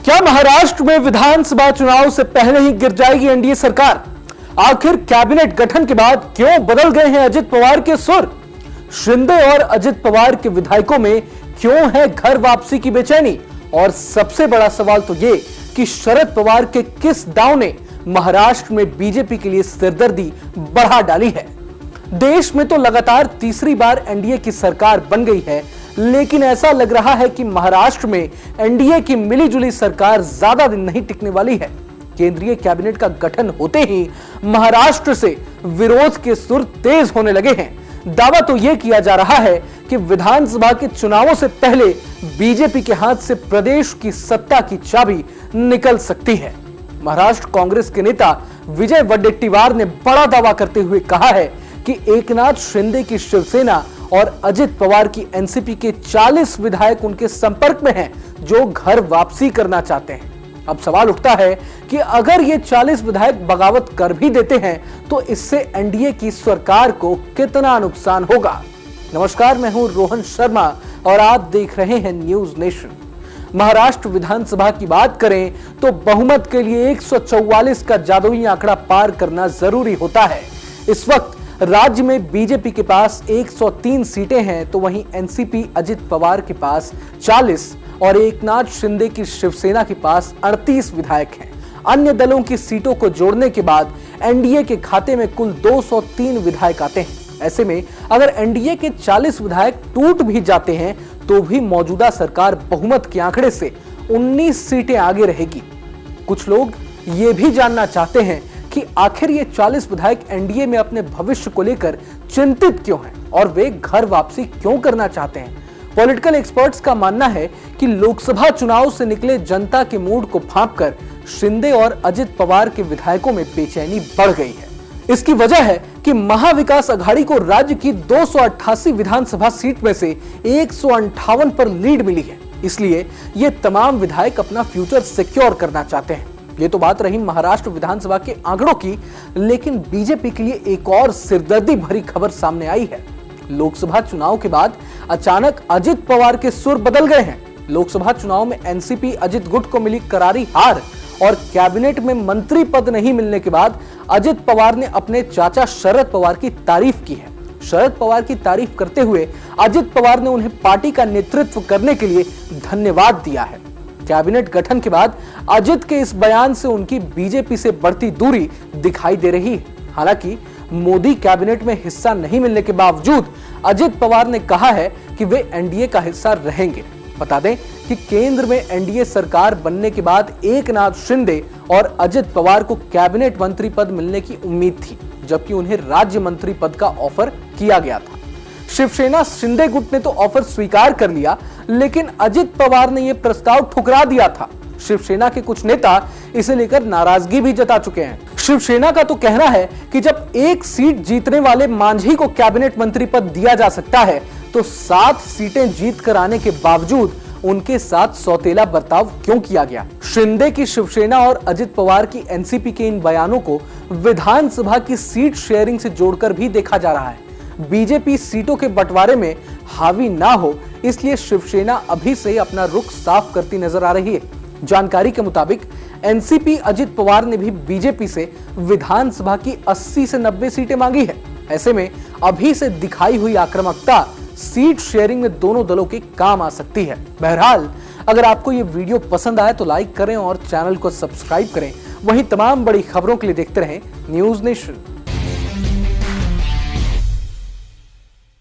क्या महाराष्ट्र में विधानसभा चुनाव से पहले ही गिर जाएगी एनडीए सरकार? आखिर कैबिनेट गठन के बाद क्यों बदल गए हैं अजित पवार के सुर? शिंदे और अजित पवार के विधायकों में क्यों है घर वापसी की बेचैनी? और सबसे बड़ा सवाल तो यह कि शरद पवार के किस दांव ने महाराष्ट्र में बीजेपी के लिए सिरदर्दी बढ़ा डाली है? देश में तो लगातार तीसरी बार एनडीए की सरकार बन गई है, लेकिन ऐसा लग रहा है कि महाराष्ट्र में एनडीए की मिलीजुली सरकार ज्यादा दिन नहीं टिकने वाली है। केंद्रीय कैबिनेट का गठन होते ही महाराष्ट्र से विरोध के सुर तेज होने लगे हैं। दावा तो यह किया जा रहा है कि विधानसभा के चुनावों से पहले बीजेपी के हाथ से प्रदेश की सत्ता की चाबी निकल सकती है। महाराष्ट्र कांग्रेस के नेता विजय वडेट्टीवार ने बड़ा दावा करते हुए कहा है कि एकनाथ शिंदे की शिवसेना और अजित पवार की एनसीपी के 40 विधायक उनके संपर्क में हैं, जो घर वापसी करना चाहते हैं। अब सवाल उठता है कि अगर ये 40 विधायक बगावत कर भी देते हैं तो इससे एनडीए की सरकार को कितना नुकसान होगा। नमस्कार, मैं हूं रोहन शर्मा और आप देख रहे हैं न्यूज नेशन। महाराष्ट्र विधानसभा की बात करें तो बहुमत के लिए 144 का जादुई आंकड़ा पार करना जरूरी होता है। इस वक्त राज्य में बीजेपी के पास 103 सीटें हैं, तो वहीं एनसीपी अजित पवार के पास 40 और एकनाथ शिंदे की शिवसेना के पास 38 विधायक हैं। अन्य दलों की सीटों को जोड़ने के बाद एनडीए के खाते में कुल 203 विधायक आते हैं। ऐसे में अगर एनडीए के 40 विधायक टूट भी जाते हैं तो भी मौजूदा सरकार बहुमत के आंकड़े से 19 सीटें आगे रहेगी। कुछ लोग ये भी जानना चाहते हैं कि आखिर ये 40 विधायक एनडीए में अपने भविष्य को लेकर चिंतित क्यों हैं और वे घर वापसी क्यों करना चाहते हैं। पॉलिटिकल एक्सपर्ट्स का मानना है कि लोकसभा चुनाव से निकले जनता के मूड को भांपकर शिंदे और अजित पवार के विधायकों में बेचैनी बढ़ गई है। इसकी वजह है कि महाविकास अघाड़ी को राज्य की 288 विधानसभा सीट में से 158 पर लीड मिली है, इसलिए ये तमाम विधायक अपना फ्यूचर सिक्योर करना चाहते हैं। ये तो बात रही महाराष्ट्र विधानसभा के आंकड़ों की, लेकिन बीजेपी के लिए एक और सिरदर्दी भरी खबर सामने आई है। लोकसभा चुनाव के बाद अचानक अजित पवार के सुर बदल गए हैं। लोकसभा चुनाव में एनसीपी अजित गुट को मिली करारी हार और कैबिनेट में मंत्री पद नहीं मिलने के बाद अजित पवार ने अपने चाचा शरद पवार की तारीफ की है। शरद पवार की तारीफ करते हुए अजित पवार ने उन्हें पार्टी का नेतृत्व करने के लिए धन्यवाद दिया है। कैबिनेट गठन के बाद अजित के इस बयान से उनकी बीजेपी से बढ़ती दूरी दिखाई दे रही है। हालांकि मोदी कैबिनेट में हिस्सा नहीं मिलने के बावजूद अजित पवार ने कहा है कि वे एनडीए का हिस्सा रहेंगे। बता दें कि केंद्र में एनडीए सरकार बनने के बाद एकनाथ शिंदे और अजित पवार को कैबिनेट मंत्री पद मिलने की उम्मीद थी, जबकि उन्हें राज्य मंत्री पद का ऑफर किया गया था। शिवसेना शिंदे गुट ने तो ऑफर स्वीकार कर लिया, लेकिन अजित पवार ने यह प्रस्ताव ठुकरा दिया था। शिवसेना के कुछ नेता इसे लेकर नाराजगी भी जता चुके हैं। शिवसेना का तो कहना है कि जब एक सीट जीतने वाले मांझी को कैबिनेट मंत्री पद दिया जा सकता है, तो 7 सीटें जीत कर आने के बावजूद उनके साथ सौतेला बर्ताव क्यों किया गया। शिंदे की शिवसेना और अजित पवार की एनसीपी के इन बयानों को विधानसभा की सीट शेयरिंग से जोड़कर भी देखा जा रहा है। बीजेपी सीटों के बंटवारे में हावी ना हो, इसलिए शिवसेना अभी से अपना रुख साफ करती नजर आ रही है। जानकारी के मुताबिक एनसीपी अजित पवार ने भी बीजेपी से विधानसभा की 80 से 90 सीटें मांगी है। ऐसे में अभी से दिखाई हुई आक्रामकता सीट शेयरिंग में दोनों दलों के काम आ सकती है। बहरहाल, अगर आपको ये वीडियो पसंद आए तो लाइक करें और चैनल को सब्सक्राइब करें। वहीं तमाम बड़ी खबरों के लिए देखते रहें न्यूज नेशन।